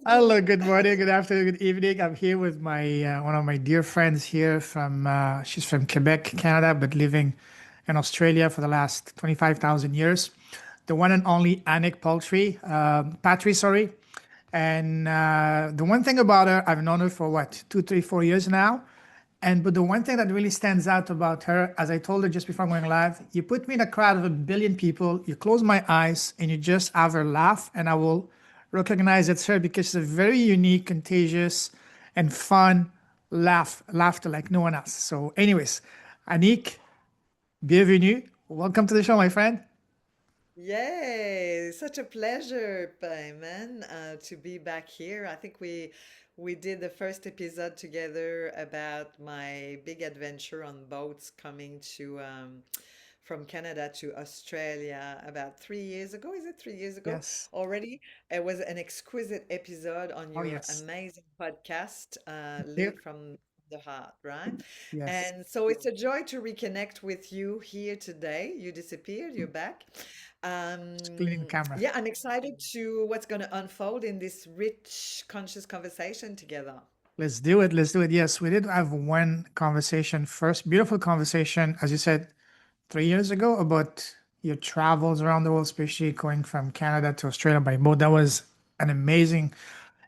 Hello, good morning, good afternoon, good evening. I'm here with my one of my dear friends here from she's from Quebec, Canada, but living in Australia for the last 25,000 years. The one and only Anick Patry, sorry. And the one thing about her, I've known her for what, 2, 3, 4 years now. And but the one thing that really stands out about her, as I told her just before going live, you put me in a crowd of 1 billion people, you close my eyes, and you just have her laugh, and I will recognize it's her because she's a very unique, contagious, and fun laughter like no one else. So, anyways, Anick, bienvenue. Welcome to the show, my friend. Yay! Such a pleasure, Payman, to be back here. I think we did the first episode together about my big adventure on boats coming to from Canada to Australia about 3 years ago. Is it 3 years ago Yes. already? It was an exquisite episode on Oh, your yes. amazing podcast, Here. Lead from the Heart, right? Yes. And so it's a joy to reconnect with you here today. You disappeared, you're back. Just cleaning the camera. Yeah, I'm excited to what's going to unfold in this rich, conscious conversation together. Let's do it. Let's do it. Yes, we did have one conversation first. Beautiful conversation, as you said, 3 years ago about your travels around the world, especially going from Canada to Australia by boat. That was an amazing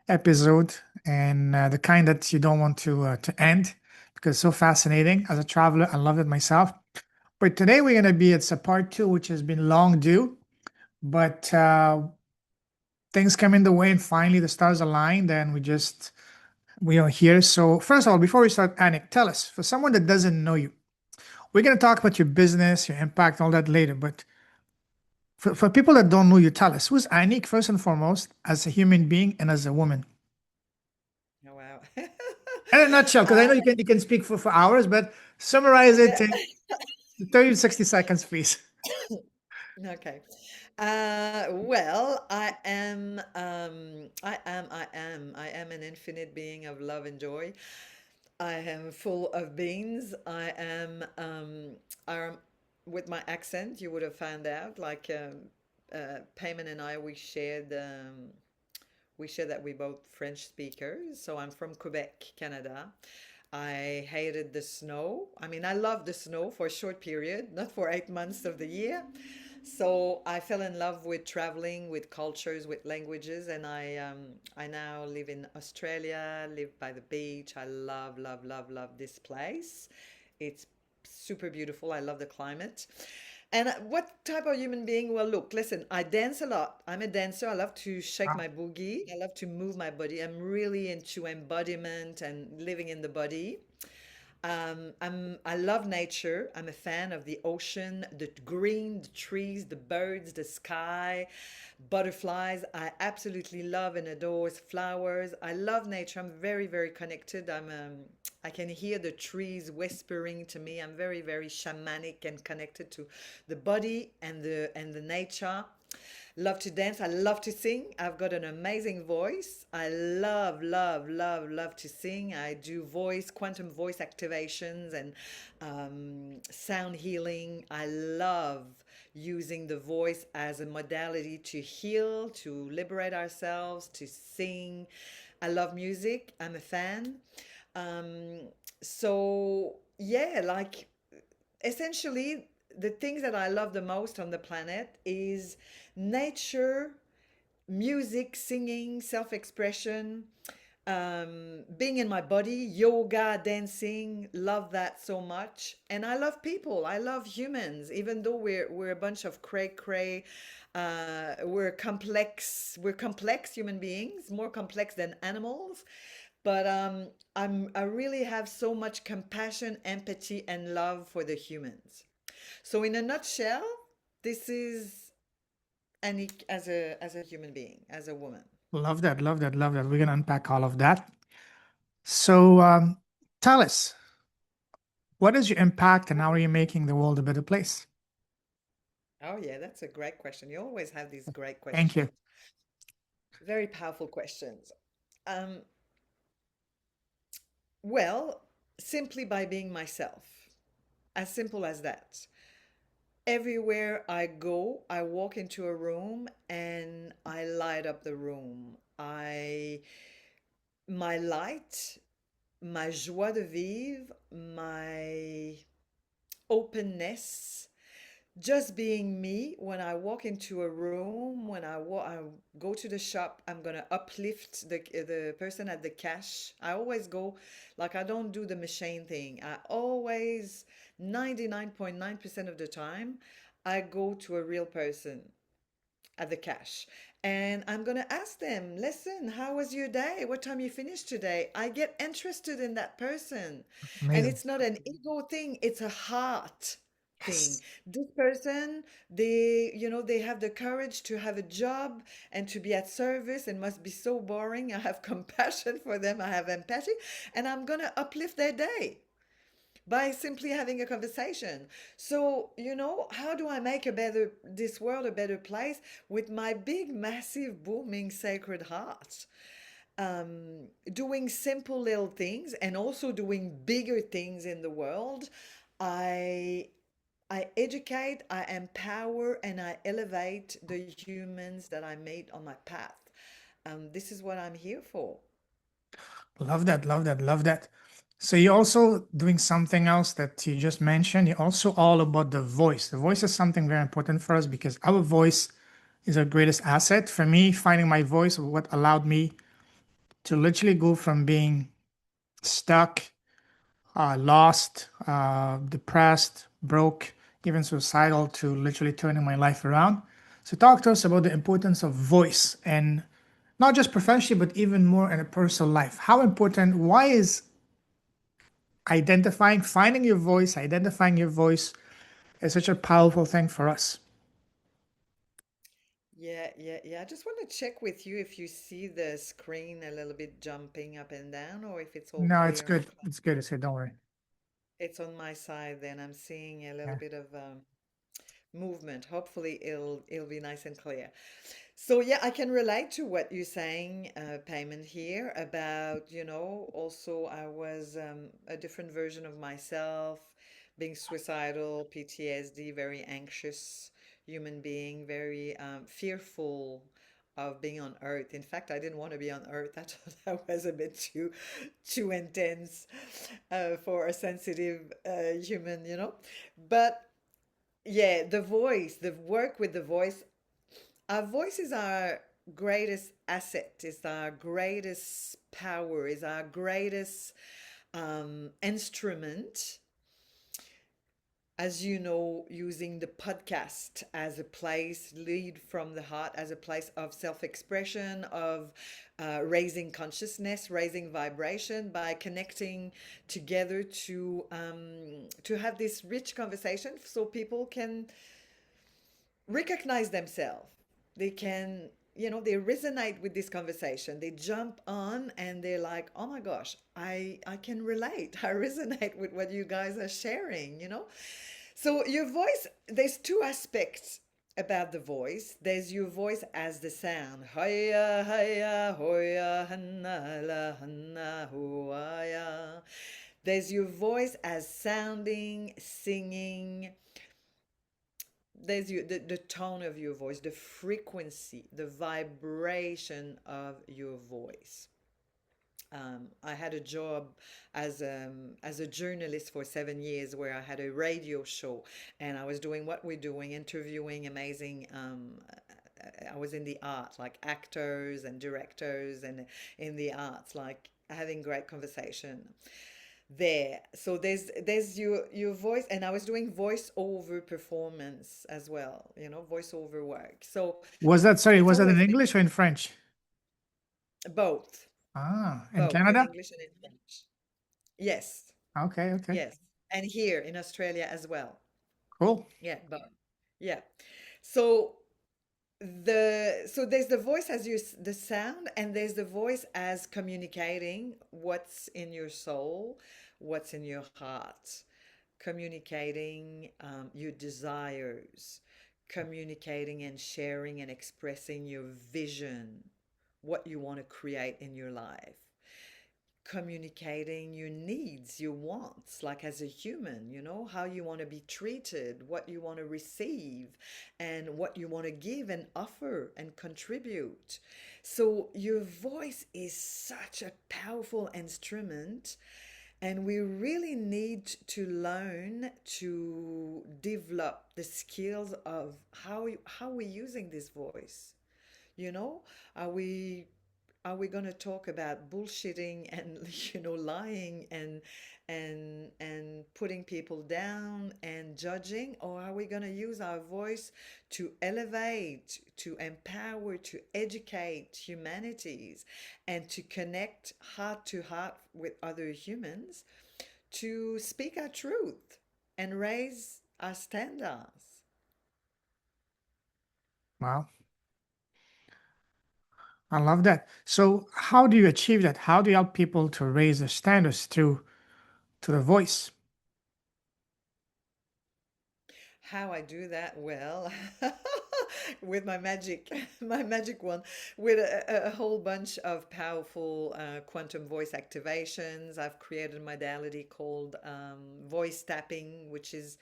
episode and the kind that you don't want to end because it's so fascinating. As a traveler, I loved it myself. But today we're going to be, it's a part two, which has been long due, but things come in the way and finally the stars aligned and we are here. So first of all, before we start, Anik, tell us, for someone that doesn't know you, we're going to talk about your business, your impact, all that later. But for people that don't know you, tell us who's Anick first and foremost as a human being and as a woman. Oh, wow. In a nutshell, because I uh, know you can speak for hours, but summarize it yeah, in 30 to 60 seconds, please. okay. Well, I am an infinite being of love and joy. I am full of beans. I am, with my accent, you would have found out, like, Payman and I, we share that we both French speakers. So I'm from Quebec, Canada. I hated the snow. I mean, I loved the snow for a short period, not for 8 months of the year. So I fell in love with traveling, with cultures, with languages, and I now live in Australia, live by the beach. I love, love, love, love this place. It's super beautiful. I love the climate. And what type of human being? Well, look, listen, I dance a lot. I'm a dancer. I love to shake Wow. my boogie. I love to move my body. I'm really into embodiment and living in the body. I love nature. I'm a fan of the ocean, the green, the trees, the birds, the sky, butterflies. I absolutely love and adore flowers. I love nature. I'm very, very connected. I can hear the trees whispering to me. I'm very, very shamanic and connected to the body and the nature. Love to dance. I love to sing. I've got an amazing voice. I love, love, love, love to sing. I do quantum voice activations and sound healing. I love using the voice as a modality to heal, to liberate ourselves, to sing. I love music. I'm a fan. Um, so, yeah, like essentially the things that I love the most on the planet is nature, music, singing, self-expression, being in my body, yoga, dancing, love that so much. And I love people. I love humans, even though we're a bunch of cray cray. We're complex human beings, more complex than animals. But I really have so much compassion, empathy, and love for the humans. So in a nutshell, this is Anique as a human being, as a woman. Love that, love that, love that. We're going to unpack all of that. So tell us, what is your impact and how are you making the world a better place? Oh yeah, that's a great question. You always have these great Thank you. questions. Very powerful questions. Um, well, simply by being myself. As simple as that. Everywhere I go, I walk into a room and I light up the room. My light, my joie de vivre, my openness, just being me. When I walk into a room, I go to the shop, I'm gonna uplift the person at the cash. I always go, like, I don't do the machine thing. I always, 99.9% of the time, I go to a real person at the cash. And I'm going to ask them, listen, how was your day? What time you finished today? I get interested in that person. And Amazing. it's not an ego thing, it's a heart thing. Yes. This person, they have the courage to have a job and to be at service and must be so boring. I have compassion for them, I have empathy, and I'm going to uplift their day by simply having a conversation. So, how do I make this world a better place with my big, massive, booming, sacred heart? Doing simple little things and also doing bigger things in the world. I I educate, I empower, and I elevate the humans that I meet on my path. This is what I'm here for. Love that, love that, love that. So you're also doing something else that you just mentioned. You're also all about the voice. The voice is something very important for us because our voice is our greatest asset. For me, finding my voice was what allowed me to literally go from being stuck, lost, depressed, broke, even suicidal, to literally turning my life around. So talk to us about the importance of voice, and not just professionally, but even more in a personal life. How important, why is identifying your voice is such a powerful thing for us? Yeah, yeah, yeah. I just want to check with you if you see the screen a little bit jumping up and down or if it's all No, it's clear on good. It's good. It's good. Don't worry. it's on my side then. I'm seeing a little Yeah. bit of movement. Hopefully it'll be nice and clear. So yeah, I can relate to what you're saying, Payment here about, also I was a different version of myself, being suicidal, PTSD, very anxious human being, very fearful of being on Earth. In fact, I didn't want to be on Earth. I thought that was a bit too intense for a sensitive human, But yeah, the voice, the work with the voice, our voice is our greatest asset, is our greatest power, is our greatest instrument. As you know, using the podcast as a place, lead from the heart, as a place of self expression, of raising consciousness, raising vibration by connecting together to have this rich conversation so people can recognize themselves. They can, they resonate with this conversation. They jump on and they're like, oh my gosh, I can relate. I resonate with what you guys are sharing. So your voice, there's two aspects about the voice. There's your voice as the sound. Hiya, hiya, hoya, hanna, la, hanna, hoya. There's your voice as sounding, singing, there's the tone of your voice, the frequency, the vibration of your voice. I had a job as a journalist for 7 years where I had a radio show and I was doing what we're doing, interviewing amazing. I was in the arts, like actors and directors, and in the arts, like having great conversation there. So there's your voice, and I was doing voiceover performance as well, voiceover work. So Sorry, it's was that in always been English or in French? both, In in Canada? English and in French. Yes, Okay, okay. yes, and here in Australia as well. Cool. Yeah, both. Yeah. So so there's the voice as the sound, and there's the voice as communicating what's in your soul, what's in your heart, communicating your desires, communicating and sharing and expressing your vision, what you want to create in your life, communicating your needs, your wants, like as a human, how you want to be treated, what you want to receive, and what you want to give and offer and contribute. So your voice is such a powerful instrument, and we really need to learn to develop the skills of how we're using this voice. You know, are we going to talk about bullshitting and lying and putting people down and judging, or are we going to use our voice to elevate, to empower, to educate humanities, and to connect heart to heart with other humans, to speak our truth and raise our standards? Wow, I love that. So, how do you achieve that? How do you help people to raise their standards through to the voice? How I do that? Well, with my magic, my magic one, with a whole bunch of powerful quantum voice activations. I've created a modality called voice tapping, which is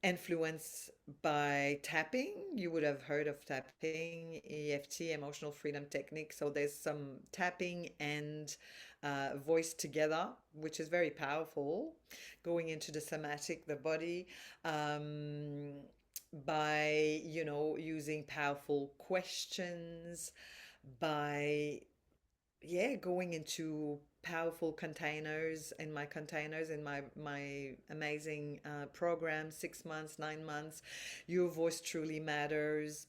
influenced by tapping. You would have heard of tapping, EFT, emotional freedom technique. So there's some tapping and voice together, which is very powerful, going into the somatic, the body, um, by, using powerful questions, by, yeah, going into powerful containers, in my containers, in my amazing program, 6 months, 9 months. Your voice truly matters,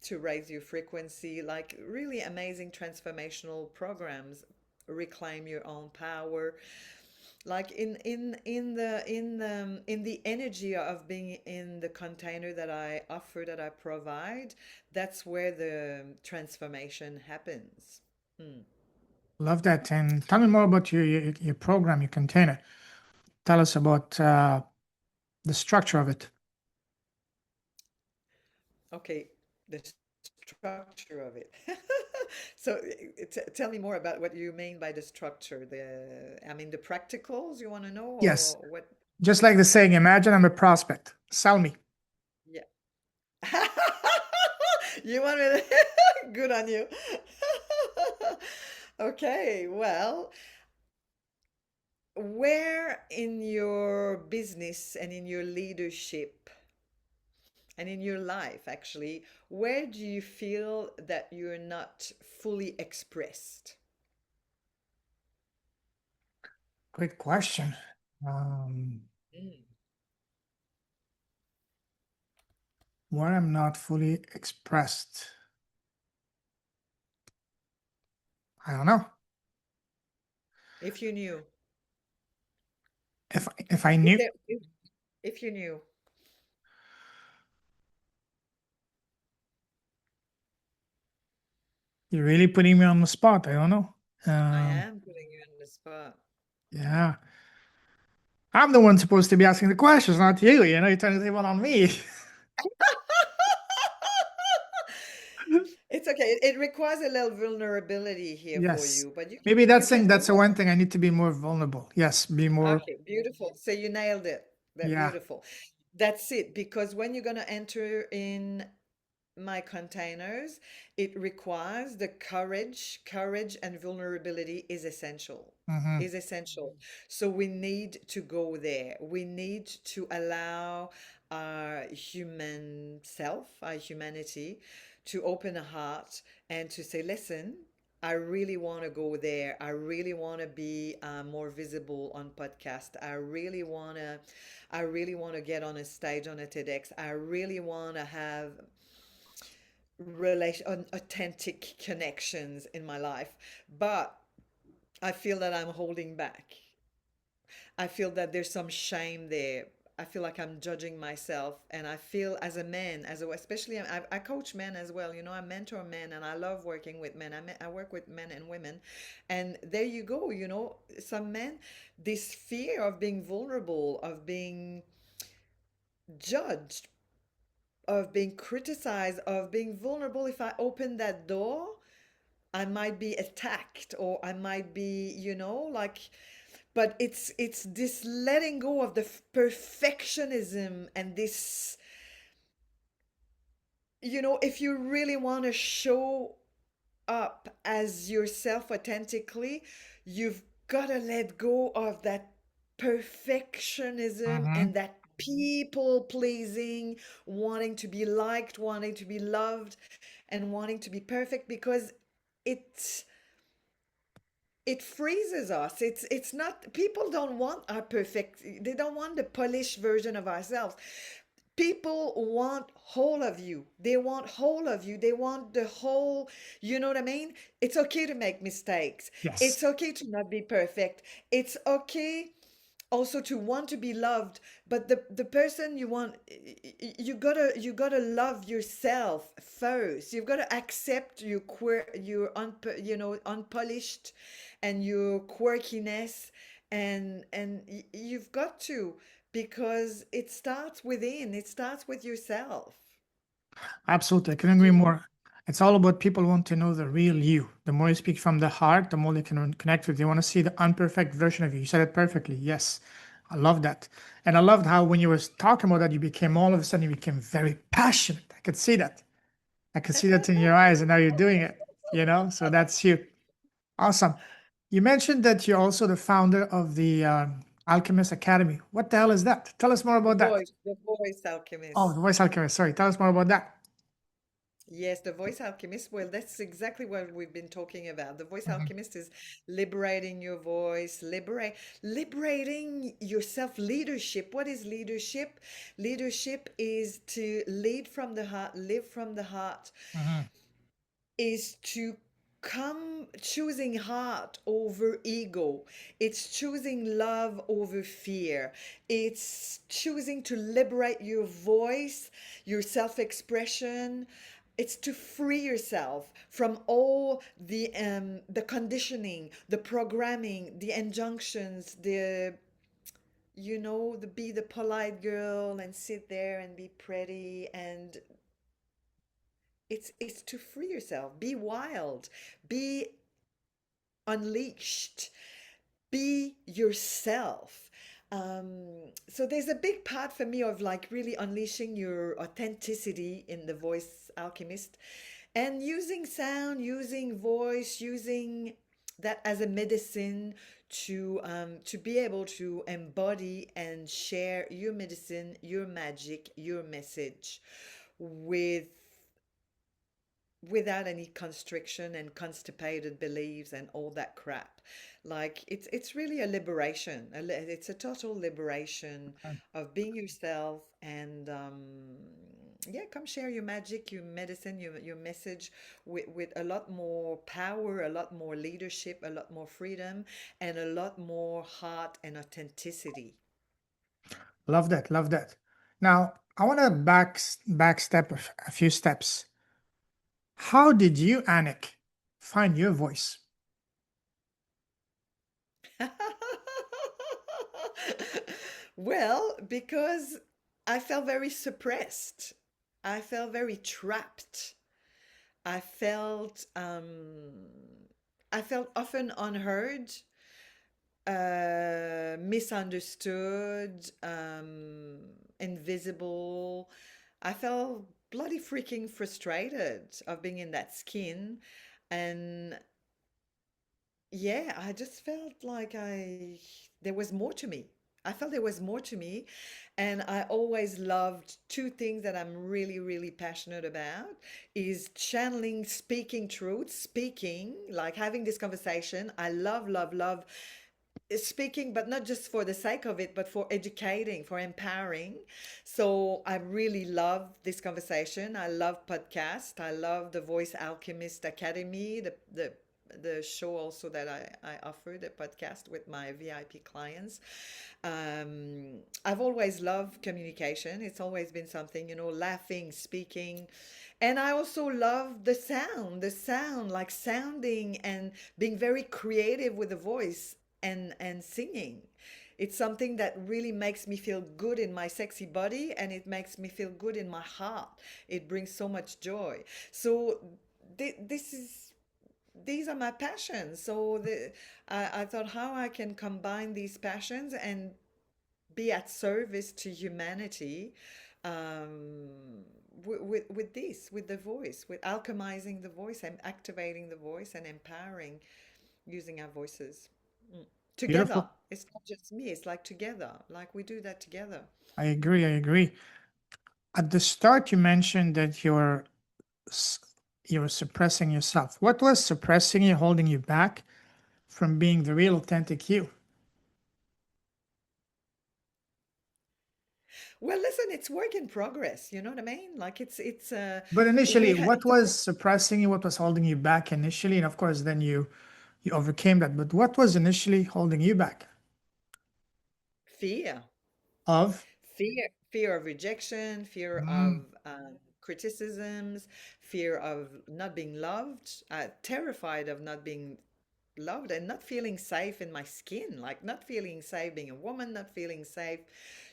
to raise your frequency, like really amazing transformational programs. Reclaim your own power, like in the energy of being in the container that I offer, that I provide. That's where the transformation happens. Hmm. Love that. And tell me more about your program, your container. Tell us about the structure of it. Okay, the structure of it. So tell me more about what you mean by the structure. I mean, the practicals you want to know, Yes, or what? just like the saying, imagine I'm a prospect. Sell me. Yeah. You want me to? Good on you. Okay, well, where in your business and in your leadership and in your life, actually, where do you feel that you're not fully expressed? Great question. Um, Mm. where I'm not fully expressed. I don't know. If you knew, If I if knew, there, if you knew, you're really putting me on the spot. I don't know. I Um, am putting you on the spot. yeah, I'm the one supposed to be asking the questions, not you. You're turning the table on me. It's okay. It requires a little vulnerability here for Yes. you, but you can Maybe you that's can do the it. one thing I need to be more vulnerable. Yes, be more. Okay, beautiful. So you nailed it. That Yeah. beautiful. That's it. Because when you're gonna enter in my containers, it requires the courage. Courage and vulnerability is essential. Hmm. Is essential. So we need to go there. We need to allow our human self, our humanity, to open a heart and to say, listen, I really want to go there. I really want to be more visible on podcast. I really want to get on a stage on a TEDx. I really want to have authentic connections in my life, but I feel that I'm holding back. I feel that there's some shame there. I feel like I'm judging myself, and I feel as a man, especially I coach men as well. I mentor men, and I love working with men. I work with men and women, and there you go. Some men, this fear of being vulnerable, of being judged, of being criticized, of being vulnerable. If I open that door, I might be attacked, or I might be, like, but it's this letting go of the perfectionism, and this, if you really want to show up as yourself authentically, you've got to let go of that perfectionism Mm-hmm. and that people pleasing, wanting to be liked, wanting to be loved, and wanting to be perfect, because it it freezes us. It's not, people don't want our perfect, they don't want the polished version of ourselves. People want whole of you. They want whole of you. They want the whole, you know what I mean? It's okay to make mistakes. Yes. It's okay to not be perfect. It's okay also to want to be loved, but the person you want, you gotta love yourself first. You've got to accept your unpolished, and your quirkiness, and you've got to, because it starts within. It starts with yourself. Absolutely. I couldn't agree more. It's all about people want to know the real you. The more you speak from the heart, the more they can connect with you. They want to see the unperfect version of you. You said it perfectly. Yes. I love that. And I loved how when you were talking about that, you became all of a sudden, you became very passionate. I could see that. I could see that in your eyes, and now you're doing it, So that's you. Awesome. You mentioned that you're also the founder of the Alchemist Academy. What the hell is that? Tell us more about that. The voice Oh, alchemist. the Voice Alchemist. Sorry. Tell us more about that. Yes, the voice alchemist. Well, that's exactly what we've been talking about. The voice Mhm. alchemist is liberating your voice, liberating yourself. Leadership. What is leadership? Leadership is to lead from the heart, live from the heart, Mhm. is to come choosing heart over ego. It's choosing love over fear. It's choosing to liberate your voice, your self-expression. It's to free yourself from all the conditioning, the programming, the injunctions, the be the polite girl and sit there and be pretty, and it's to free yourself, be wild, be unleashed, be yourself. So there's a big part for me of like really unleashing your authenticity in the voice alchemist, and using sound, using voice, using that as a medicine to be able to embody and share your medicine, your magic, your message with without any constriction and constipated beliefs and all that crap. Like it's really a liberation. It's a total liberation of being yourself, and yeah, come share your magic, your medicine, your message with a lot more power, a lot more leadership, a lot more freedom, and a lot more heart and authenticity. Love that. Love that. Now, I want to backstep a few steps. How did you, Anik, find your voice? Well, because I felt very suppressed. I felt very trapped. I felt um I felt often unheard, misunderstood, invisible. I felt bloody freaking frustrated of being in that skin, and yeah, I just felt like there was more to me. I felt there was more to me. And I always loved two things that I'm really, really passionate about is channeling, speaking truth, speaking, like having this conversation. I love, love, love speaking, but not just for the sake of it, but for educating, for empowering. So I really love this conversation. I love podcast. I love the Voice Alchemist Academy, the show also that I offer, the podcast with my VIP clients. I've always loved communication. It's always been something, laughing, speaking. And I also love the sound, like sounding and being very creative with the voice and singing. It's something that really makes me feel good in my sexy body, and it makes me feel good in my heart. It brings so much joy. So this is these are my passions. So I thought how I can combine these passions and be at service to humanity, with this, with the voice, with alchemizing the voice and activating the voice and empowering using our voices. Mm. Together. Beautiful. It's not just me, it's like together, like we do that together. I agree. I agree. At the start, you mentioned that s- you're suppressing yourself. What was suppressing you, holding you back from being the real authentic you? Well, listen, it's work in progress. You know what I mean? Like But initially, what it's a was suppressing you? What was holding you back initially? And of course, then you overcame that. But what was initially holding you back? fear. Of Fear of rejection, fear mm, of criticisms, fear of not being loved, terrified of not being loved and not feeling safe in my skin, like not feeling safe being a woman, not feeling safe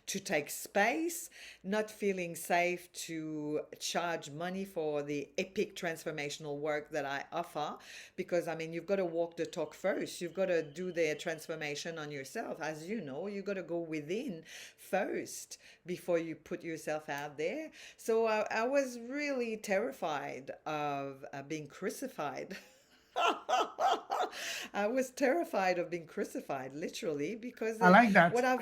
to take space, not feeling safe to charge money for the epic transformational work that I offer. Because I mean, you've got to walk the talk first, you've got to do the transformation on yourself. As you know, you've got to go within first before you put yourself out there. So I was really terrified of being crucified. I was terrified of being crucified, literally, because I like that. what I've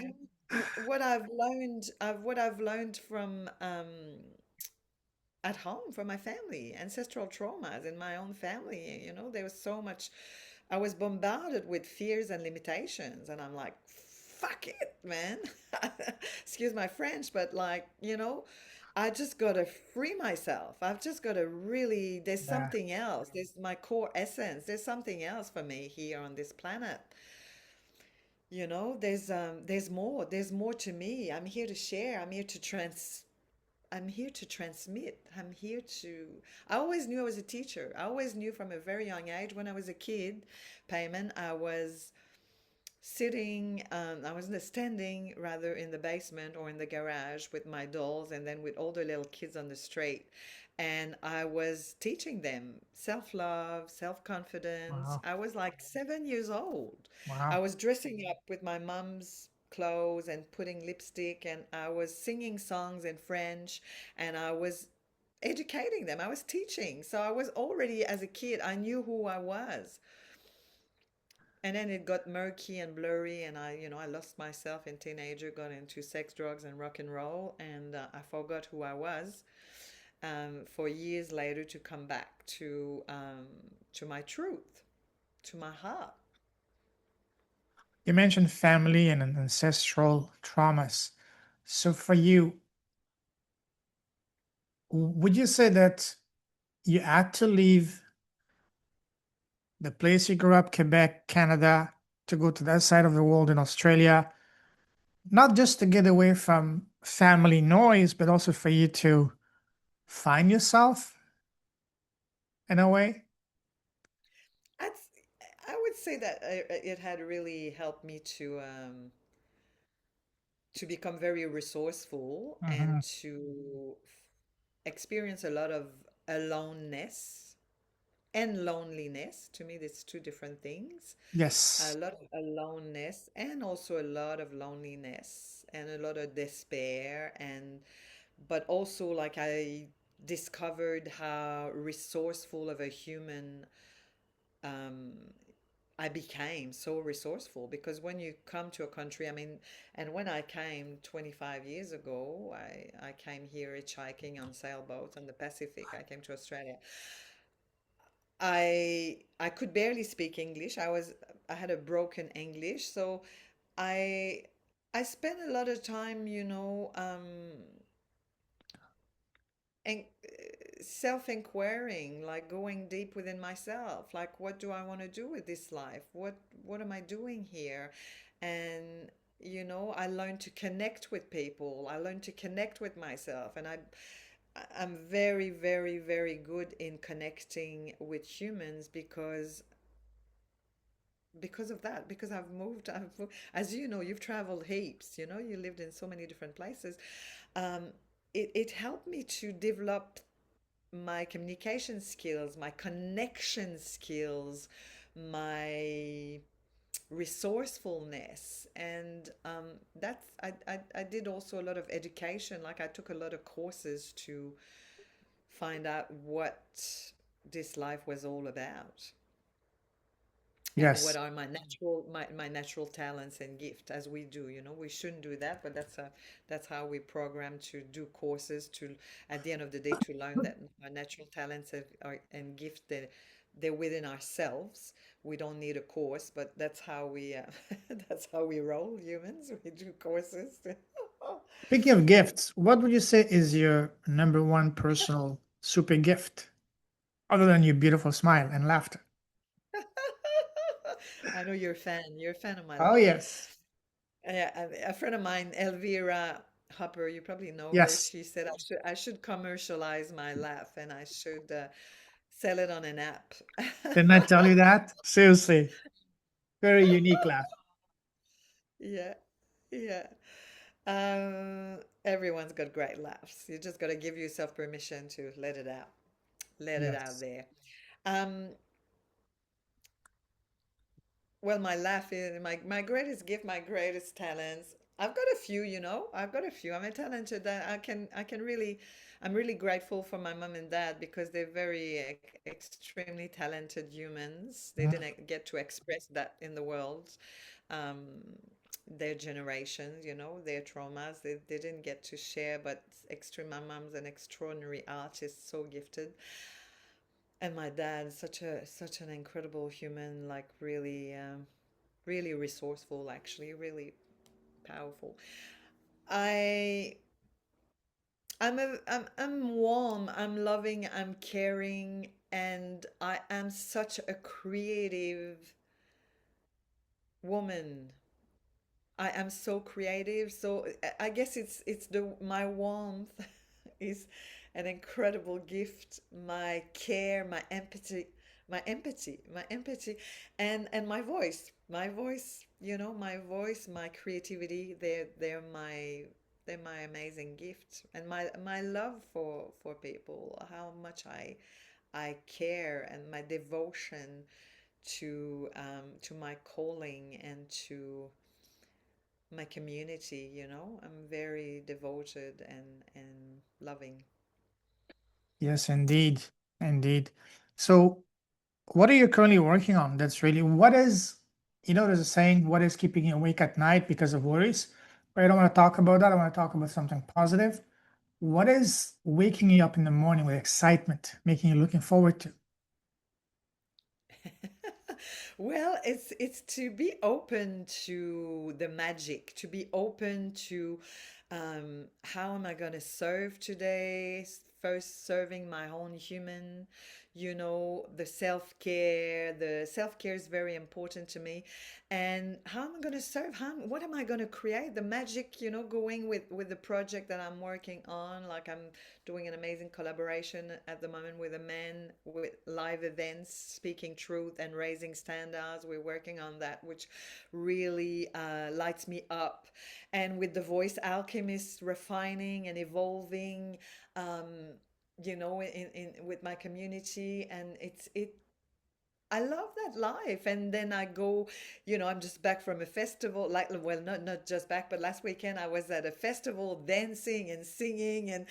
what I've learned from at home from my family, ancestral traumas in my own family. You know, there was so much. I was bombarded with fears and limitations, and I'm like, fuck it, man. Excuse my French, but like, I just gotta free myself. I've just gotta really, there's Yeah. something else. There's my core essence. There's something else for me here on this planet. There's more. There's more to me. I'm here to share. I'm here to transmit. I'm here to. I always knew I was a teacher. I always knew from a very young age. When I was a kid, Payman, I was I was standing rather in the basement or in the garage with my dolls and then with all the little kids on the street. And I was teaching them self love, self confidence. Wow. I was like 7 years old. I Wow. was dressing up with my mom's clothes and putting lipstick, and I was singing songs in French, and I was educating them. I was teaching. So I was already, as a kid, I knew who I was. And then it got murky and blurry, and I lost myself in teenager, got into sex, drugs, and rock and roll, and I forgot who I was. For years later, to come back to my truth, to my heart. You mentioned family and ancestral traumas. So for you, would you say that you had to leave the place you grew up, Quebec, Canada, to go to that side of the world in Australia, not just to get away from family noise, but also for you to find yourself in a way? I'd, I would say that it had really helped me to become very resourceful Hmm. and to experience a lot of aloneness and loneliness. To me, there's two different things. A Yes. lot of aloneness and also a lot of loneliness and a lot of despair, and but also like I discovered how resourceful of a human um, I became. So resourceful, because when you come to a country, I mean, and when I came 25 years ago, I came here hitchhiking on sailboats on the Pacific. I came to Australia. I could barely speak English. I had a broken English, so I I spent a lot of time, and self-inquiring, like going deep within myself, like what do I want to do with this life? What am I doing here? And I learned to connect with people. I learned to connect with myself, and I'm very, very, very good in connecting with humans because of that, because as you know, you've traveled heaps, you lived in so many different places. um, it helped me to develop my communication skills, my connection skills, my resourcefulness. And that's I did also a lot of education. Like I took a lot of courses to find out what this life was all about and what Yes. are my natural talents and gift, as we do. We shouldn't do that, but that's how we program to do courses, to at the end of the day to learn that our natural talents and gift, they're within ourselves. We don't need a course, but that's how we that's how we roll, humans. We do courses. Speaking of gifts, what would you say is your number one personal super gift, other than your beautiful smile and laughter? I know you're a fan. You're a fan of my Oh, laugh. yes. Yeah, a friend of mine, Elvira Hopper, you probably know her. Yes. She said I should commercialize my laugh and I should sell it on an app. Didn't I tell you that? Seriously. Very unique laugh. Yeah, yeah. Everyone's got great laughs. You just got to give yourself permission to let it out Yes. there. Um, Well, my laugh is my greatest gift, my greatest talents. I've got a few, I've got a few. I'm a talented that I can really, I'm really grateful for my mom and dad because they're very extremely talented humans. They Mhm. didn't get to express that in the world. Um, their generations, their traumas, they didn't get to share, but my mom's an extraordinary artist, so gifted. And my dad is such an incredible human, like really really resourceful, actually, really powerful. I I'm warm, I'm loving, I'm caring, and I am such a creative woman. I am so creative. So I guess it's the my warmth is an incredible gift. My care, my empathy, and my voice, my creativity. They're my amazing gift, and my love for people. How much I care, and my devotion to my calling and to my community. I'm very devoted and loving. Yes, indeed. Indeed. So, what are you currently working on? That's really what is, there's a saying, what is keeping you awake at night because of worries? But I don't want to talk about that. I want to talk about something positive. What is waking you up in the morning with excitement, making you looking forward to? Well, it's to be open to the magic, to be open to how am I going to serve today? First, serving my own human, the self care is very important to me. And how am I going to serve? What am I going to create? The magic, going with the project that I'm working on. Like I'm doing an amazing collaboration at the moment with a man with live events, speaking truth and raising standards. We're working on that, which really lights me up. And with the Voice Alchemists, refining and evolving, um, in with my community, and I love that life. And then I go, I'm just back from a festival, like, well, not just back, but last weekend I was at a festival dancing and singing and,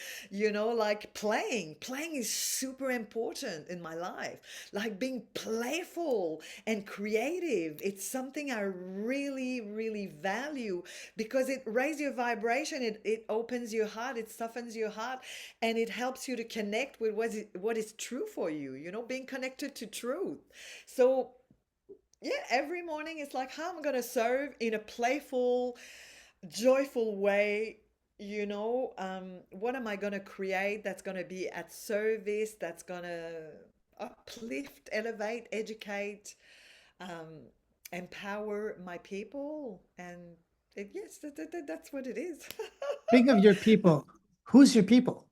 like playing. Playing is super important in my life. Like being playful and creative. It's something I really, really value because it raises your vibration. It opens your heart. It softens your heart, and it helps you to connect with what is true for you, being connected to truth. So yeah, every morning it's like how I'm gonna serve in a playful, joyful way. What am I gonna create that's gonna be at service, that's gonna uplift, elevate, educate, um, empower my people, and yes, that's what it is. Speaking of your people, who's your people?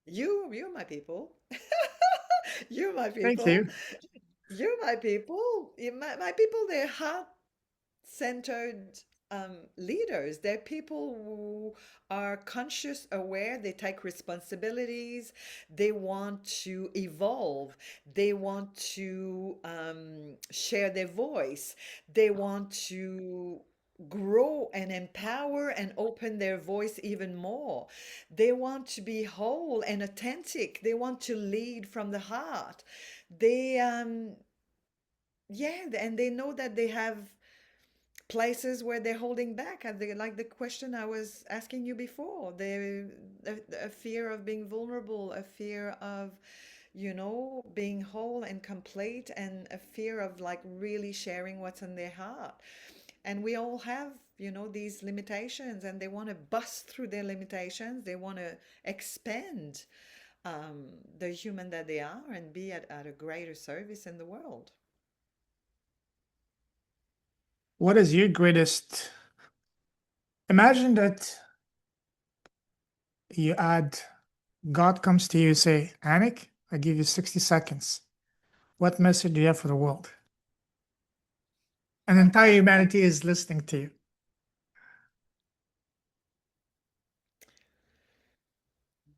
You're my people. You're my Thank people. you. You're my people. My people, they're heart centered, leaders. They're people who are conscious, aware, they take responsibilities, they want to evolve, they want to share their voice, they want to grow and empower and open their voice even more. They want to be whole and authentic. They want to lead from the heart. They, yeah, and they know that they have places where they're holding back. Like the question I was asking you before, a fear of being vulnerable, a fear of, being whole and complete, and a fear of like really sharing what's in their heart. And we all have, these limitations, and they want to bust through their limitations. They want to expand the human that they are and be at a greater service in the world. What is your greatest? Imagine that you add God comes to you, say, Anick, I give you 60 seconds. What message do you have for the world? And entire humanity is listening to you.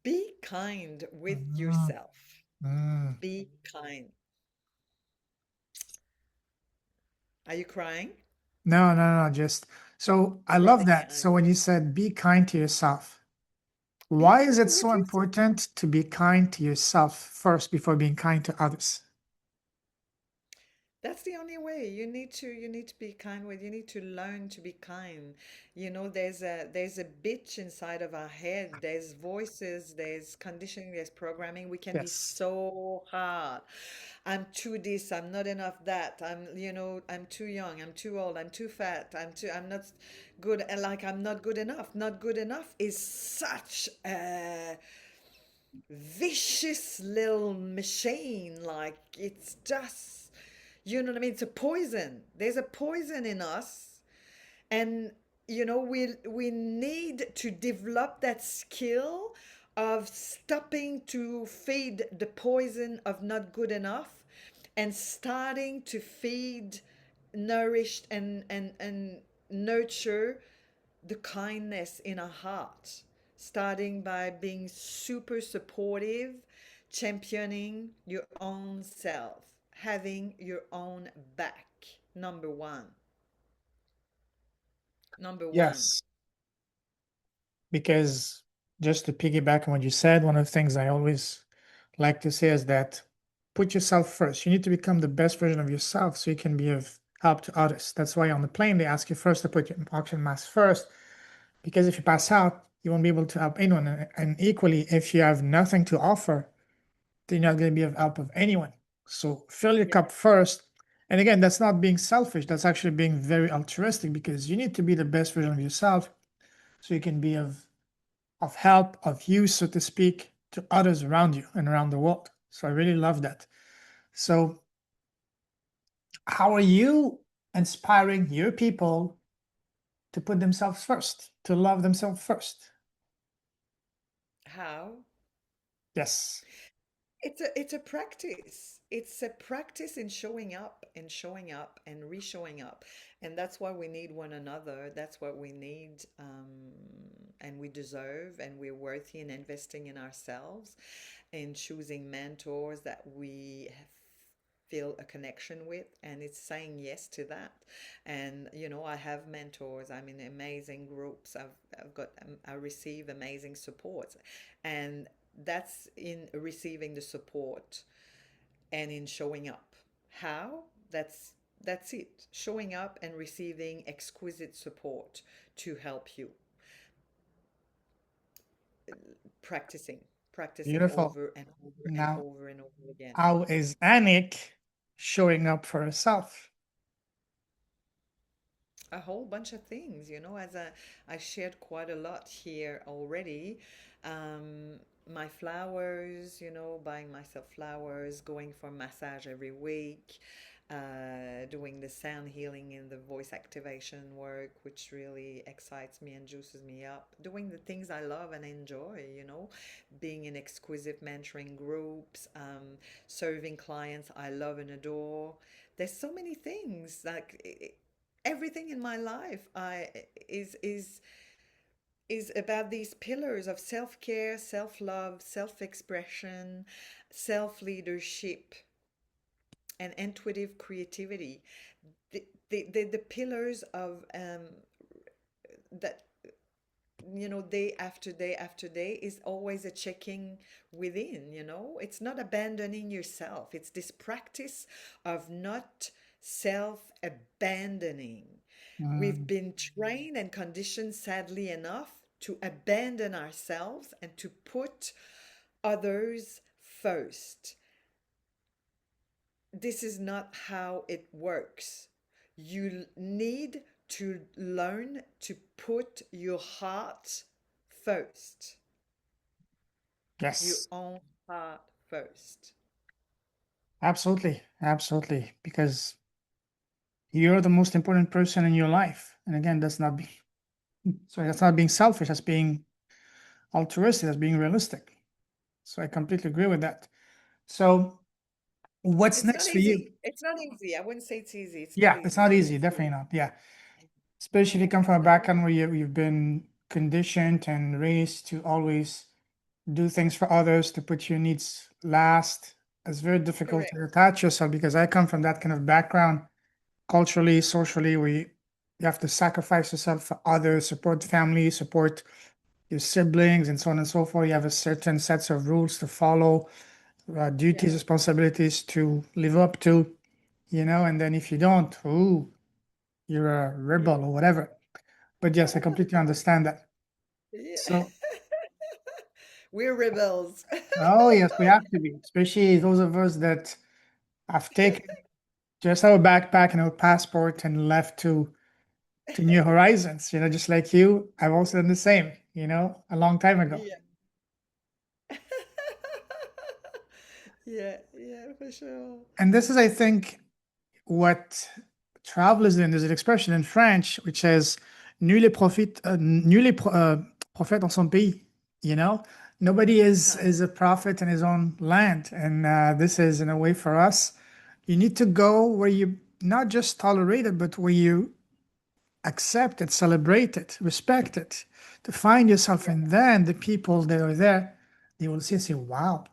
Be kind with Mm, yourself. mm. Be kind. Are you crying? No, no, no, just so I love Rolling your that. eyes. So when you said be kind to yourself, Be why is it kind so with yourself. important to be kind to yourself first before being kind to others? That's the only way. You need to be kind with. You need to learn to be kind. There's a bitch inside of our head. There's voices, there's conditioning, there's programming. We can be Yes. so hard. I'm too this, I'm not enough that. I'm too young, I'm too old, I'm too fat, I'm not good, and like I'm not good enough. Not good enough is such a vicious little machine. Like it's just, you know what I mean? It's a poison. There's a poison in us, and we need to develop that skill of stopping to feed the poison of not good enough and starting to feed, nourished, and nurture the kindness in our heart, starting by being super supportive, championing your own self, having your own back. Number one. Number one. Yes. Because just to piggyback on what you said, one of the things I always like to say is that put yourself first. You need to become the best version of yourself so you can be of help to others. That's why on the plane they ask you first to put your oxygen mask first, because if you pass out, you won't be able to help anyone. And equally, if you have nothing to offer, then you're not going to be of help of anyone. So fill your Yep. cup first. And again, that's not being selfish. That's actually being very altruistic because you need to be the best version of yourself so you can be of help, of use, so to speak, to others around you and around the world. So I really love that. So, how are you inspiring your people to put themselves first, to love themselves first? How? Yes, It's a practice. It's a practice in showing up and showing up and re-showing up. And that's why we need one another. That's what we need, and we deserve, and we're worthy in investing in ourselves and choosing mentors that we feel a connection with, and it's saying yes to that. And I have mentors. I'm in amazing groups. I've got I receive amazing support, and that's in receiving the support and in showing up. How? That's it. Showing up and receiving exquisite support to help you. Practicing, practicing beautiful. over and over and Now, over and over again. how is Anick showing up for herself? A whole bunch of things, as I shared quite a lot here already. Um, my flowers, buying myself flowers, going for massage every week, doing the sound healing and the voice activation work, which really excites me and juices me up, doing the things I love and enjoy, being in exquisite mentoring groups, serving clients I love and adore. There's so many things like everything in my life I is about these pillars of self-care, self-love, self-expression, self-leadership, and intuitive creativity. The pillars of that, day after day after day, is always a checking within. It's not abandoning yourself, it's this practice of not self abandoning. We've Mm, been trained and conditioned, sadly enough, to abandon ourselves and to put others first. This is not how it works. You need to learn to put your heart first, your yes, own heart first. absolutely, absolutely. Because you're the most important person in your life. And again, that's not being sorry, that's not being selfish, that's being altruistic, that's being realistic. So I completely agree with that. So what's It's not next for you? easy. It's not easy. I wouldn't say it's easy. It's not Yeah, it's easy, not but easy, it's definitely doable. not. Yeah. Especially if you come from It's a not background easy. where you've been conditioned and raised to always do things for others, to put your needs last. It's very difficult to Correct. detach yourself because I come from that kind of background, culturally, socially, where you have to sacrifice yourself for others, support family, support your siblings, and so on and so forth. You have a certain sets of rules to follow, Yeah. duties, responsibilities to live up to, and then if you don't, ooh, you're a Yeah. rebel or whatever. But yes, I completely understand that. Yeah. So, We're rebels. oh yes, we have to be, especially those of us that have taken just our backpack and our passport and left to new horizons. Just like you, I've also done the same. A long time ago. Yeah. Yeah, yeah, for sure. And this is, I think, what travel is doing. There's an expression in French which says prophète dans son pays." You know, nobody is Uh-huh. a prophet in his own land, and this is in a way for us. You need to go where you not just tolerate it, but where you accept it, celebrate it, respect it, to find yourself, Yeah, and then the people that are there, they will see and say, "Wow,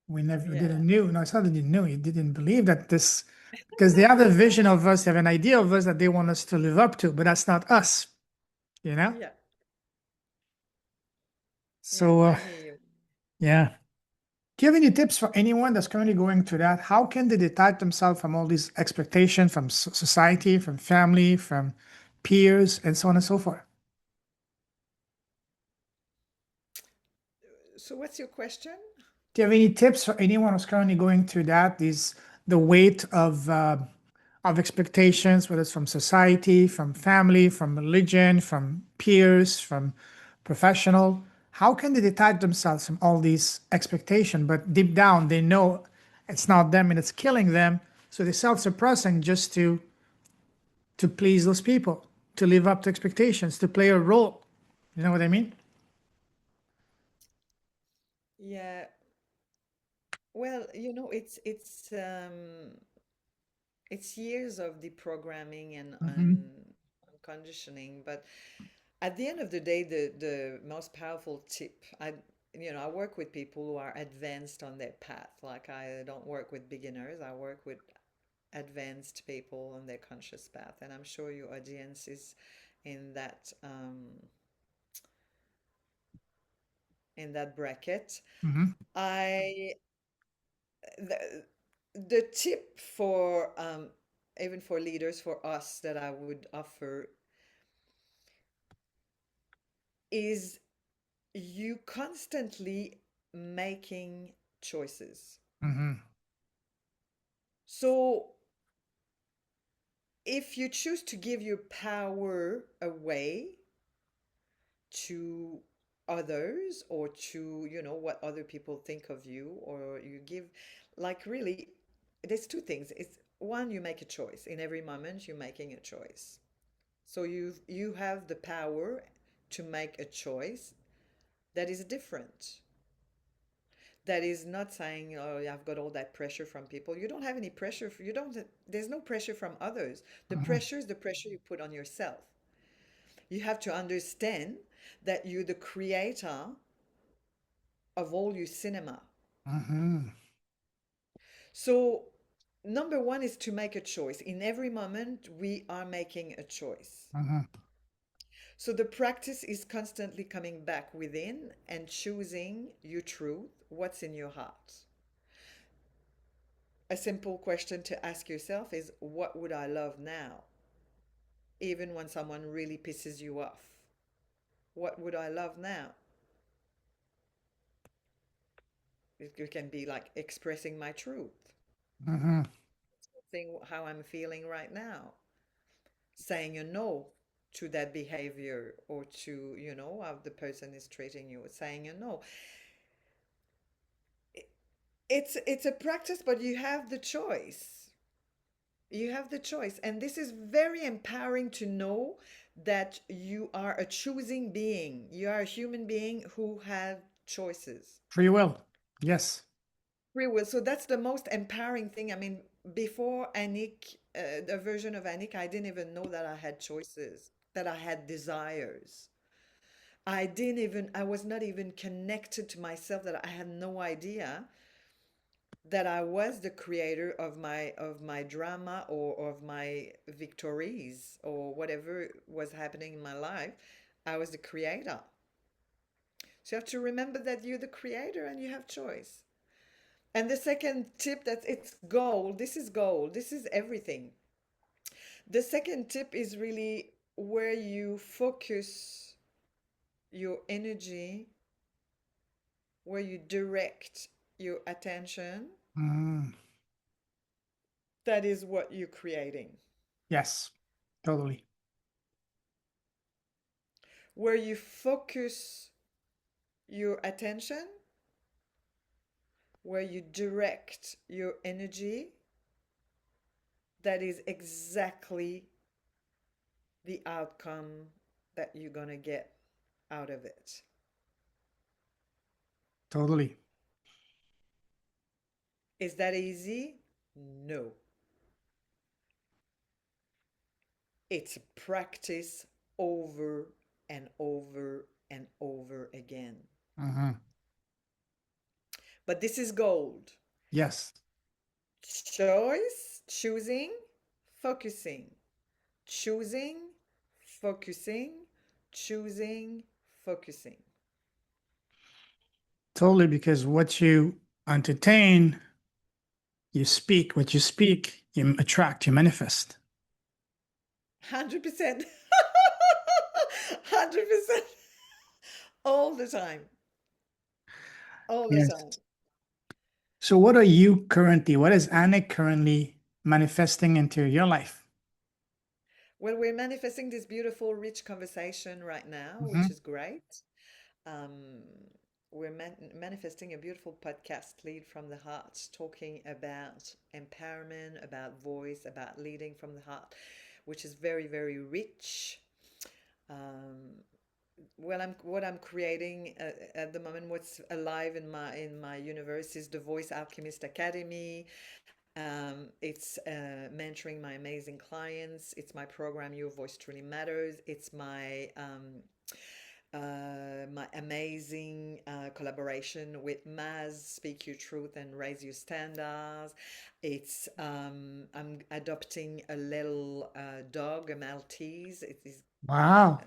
we never yeah, didn't knew." No, it's not that you knew, you didn't believe that this, because they have a vision of us, they have an idea of us that they want us to live up to, but that's not us, you know? yeah, yeah. So, I hear you. yeah. Do you have any tips for anyone that's currently going through that? How can they detach themselves from all these expectations from society, from family, from peers, and so on and so forth? So, what's your question? Do you have any tips for anyone who's currently going through that? The weight of expectations, whether it's from society, from family, from religion, from peers, from professional. How can they detach themselves from all these expectations? But deep down, they know it's not them and it's killing them. So they're self-suppressing just to please those people, to live up to expectations, to play a role. You know what I mean? Yeah. Well, it's years of deprogramming Hmm. and conditioning, but at the end of the day, the most powerful tip, I work with people who are advanced on their path. Like, I don't work with beginners. I work with advanced people on their conscious path, and I'm sure your audience is in that bracket. Hmm. I the, the tip for even for leaders, for us, that I would offer is you constantly making choices. Hmm. So if you choose to give your power away to others, or to what other people think of you, or you give, like, really, there's two things. It's one, you make a choice. In every moment you're making a choice. So you have the power to make a choice that is different. That is not saying, oh, I've got all that pressure from people. You don't have any pressure. You don't, there's no pressure from others. The Mhm. pressure is the pressure you put on yourself. You have to understand that you're the creator of all your cinema. Mhm. So, number one is to make a choice. In every moment, we are making a choice. Mhm. So, the practice is constantly coming back within and choosing your truth, what's in your heart. A simple question to ask yourself is, what would I love now? Even when someone really pisses you off. What would I love now? It can be like expressing my truth, Mhm. saying how I'm feeling right now, saying a no to that behavior or to, how the person is treating you, saying a no. It's a practice, but you have the choice. You have the choice. And this is very empowering to know that you are a choosing being. You are a human being who have choices. Free will. Yes. Free will. So that's the most empowering thing. I mean, before Anick, the version of Anick, I didn't even know that I had choices, that I had desires. I was not even connected to myself, that I had no idea that I was the creator of my drama or of my victories or whatever was happening in my life. I was the creator. So you have to remember that you're the creator and you have choice. And the second tip, that it's gold. This is gold. This is everything. The second tip is really where you focus your energy, where you direct your attention. Mhm. That is what you're creating. Yes. Totally. Where you focus your attention, where you direct your energy, that is exactly the outcome that you're going to get out of it. Totally. Is that easy? No. It's practice over and over and over again. Mhm. But this is gold. Yes. Choice, choosing, focusing, choosing, focusing, choosing, focusing. Totally. Because what you entertain, you speak. What you speak, you attract, you manifest. 100%. 100%. All the time. All the Yes. time. So, what are you currently, what is Anick currently manifesting into your life? Well, we're manifesting this beautiful, rich conversation right now, which Mhm. is great. Um, we're manifesting a beautiful podcast, Lead from the Heart, talking about empowerment, about voice, about leading from the heart, which is very, very rich. Um, what I'm creating at the moment, what's alive in my universe is the Voice Alchemist Academy. It's mentoring my amazing clients. It's my program, Your Voice Truly Matters. It's my amazing collaboration with Maz, Speak Your Truth and Raise Your Standards. It's I'm adopting a little dog, a Maltese. It is Wow.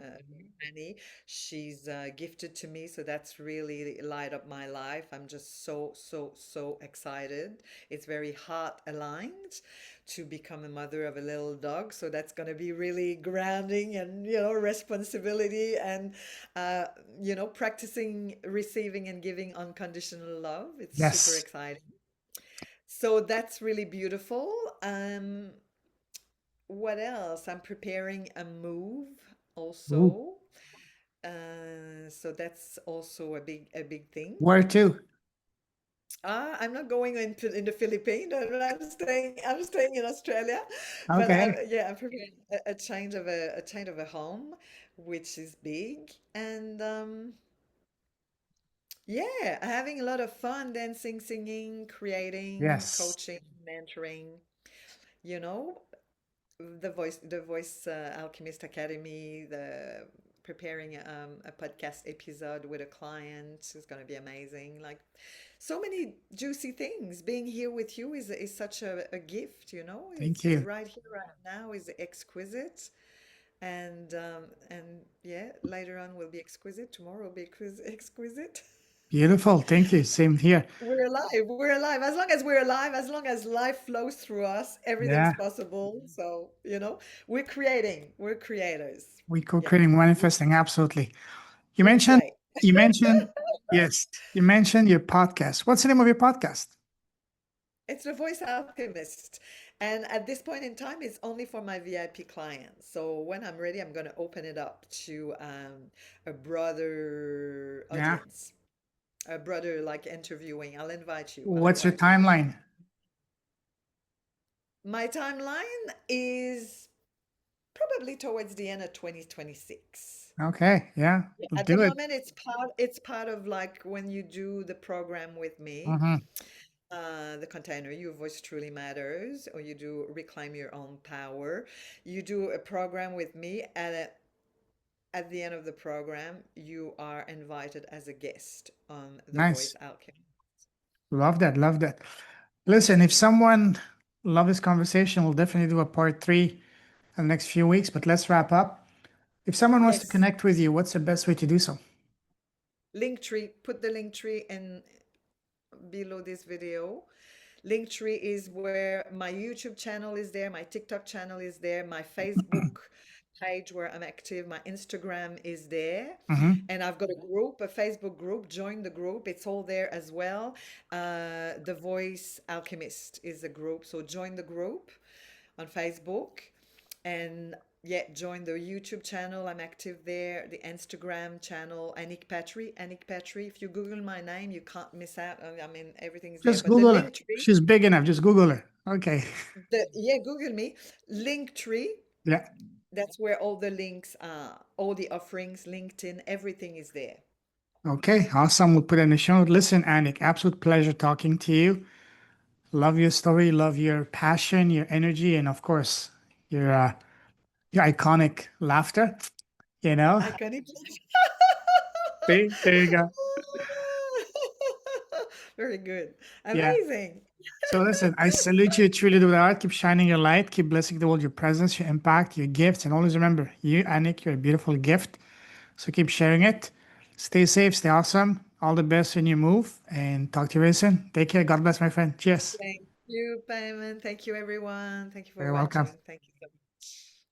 Annie. She's gifted to me, so that's really light up my life. I'm just so, so, so excited. It's very heart aligned to become a mother of a little dog, so that's going to be really grounding and responsibility and uh, practicing receiving and giving unconditional love. It's super Yes. exciting. So that's really beautiful. What else? I'm preparing a move Ooh. also. So that's also a big thing. Where to? I'm not going into in the Philippines. I'm staying in Australia, but Okay. yeah, I'm preparing a change of a home, which is big, and Yeah, having a lot of fun dancing, singing, creating, Yes. coaching, mentoring, you know, the Voice Alchemist Academy, the preparing a podcast episode with a client is going to be amazing. Like so many juicy things. Being here with you is such a gift, you know. Thank It's you. right here, right now is exquisite. And yeah, later on will be exquisite. Tomorrow will be exquisite. Beautiful. Thank you. Same here. We're alive. We're alive. As long as we're alive, as long as life flows through us, everything's Yeah. possible. So, we're creating. We're creators. We Yeah. co-creating, manifesting. Absolutely. You Let's mentioned, play. you mentioned, yes, you mentioned your podcast. What's the name of your podcast? It's the Voice Alchemist. And at this point in time, it's only for my VIP clients. So when I'm ready, I'm going to open it up to a broader Yeah. audience, a broader like interviewing. I'll invite you. I'll What's your invite you. timeline? My timeline is probably towards the end of 2026. Okay. Yeah. We'll At the do it. moment, it's part of like when you do the program with me, Hmm. the container, Your Voice Truly Matters, or you do Reclaim Your Own Power. You do a program with me, and at the end of the program, you are invited as a guest on The Voice Nice. Alchemy. Love that. Love that. Listen, if someone love this conversation, we'll definitely do a part three in the next few weeks, but let's wrap up. If someone wants to Yes, connect with you, what's the best way to do so? Linktree. Put the Linktree in below this video. Linktree is where my YouTube channel is there, my TikTok channel is there, my Facebook page where I'm active, my Instagram is there. Hmm. And I've got a group, a Facebook group. Join the group. It's all there as well. The Voice Alchemist is a group. So join the group on Facebook. And yeah, join the YouTube channel. I'm active there. The Instagram channel, Anick Patry. Anick Patry. If you Google my name, you can't miss out. I mean, everything's there. Just But the Google her. link tree, She's big enough. Just Google her. Okay. yeah, Google me. Link tree. Yeah. That's where all the links are, all the offerings, LinkedIn, everything is there. Okay. Awesome. We'll put it in the show note. Listen, Anik, absolute pleasure talking to you. Love your story. Love your passion, your energy, and of course, your uh, your iconic laughter. You know. Iconic. See, there you go. Very good. Yeah. Amazing. So listen, I salute you truly with heart. Keep shining your light. Keep blessing the world, your presence, your impact, your gifts, and always remember, you, Anik, you're a beautiful gift. So keep sharing it. Stay safe, stay awesome. All the best when you move, and talk to you very soon. Take care. God bless, my friend. Cheers. Thank you, Payman. Thank you, everyone. Thank you for Very welcome. watching. Thank you so much.